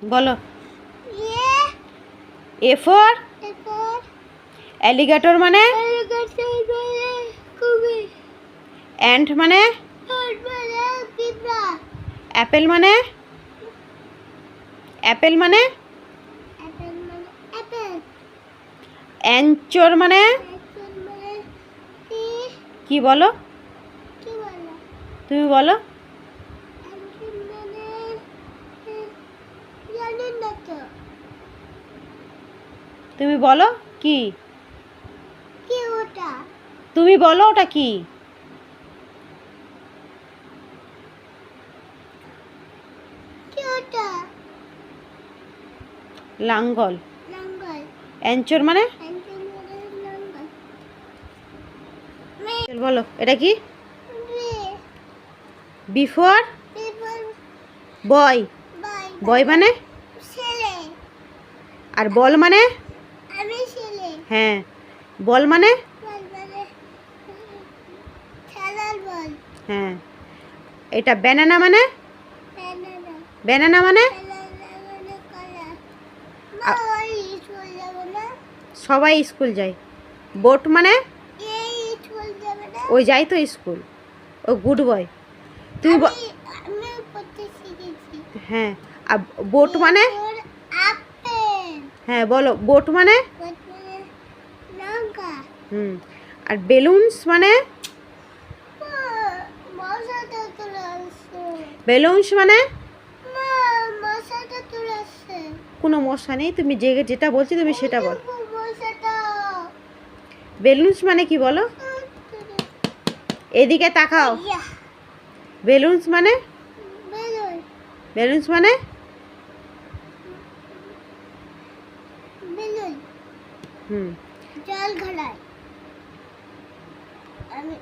বলো। A for alligator মানে ant মানে অ্যাপেল মানে অ্যাপেল মানে অ্যাঞ্চর মানে কি বলো, তুমি বলো। তুমি বলো কি, তুমি বলো ওটা কি? লাঙ্গল। অ্যাঞ্চর মানে বলো এটা কি? বিফোর বয়, বয় মানে আর বল মানে হ্যাঁ, বল মানে হ্যাঁ। এটা ব্যানানা মানে ব্যানানা মানে সবাই স্কুল যায়। বোট মানে ওই যাই তো স্কুল, ও গুড বয়। তুমি হ্যাঁ, আর বোট মানে হ্যাঁ বলো, বোট মানে হুম। আর বেলুনস মানে বেলুনস মানে কোনো মশা নেই, তুমি যেটা বলছি তুমি সেটা বল। বেলুনস মানে কি বলো, এদিকে তাকাও। বেলুনস মানে বেলুনস মানে জল ঘড়াই আমি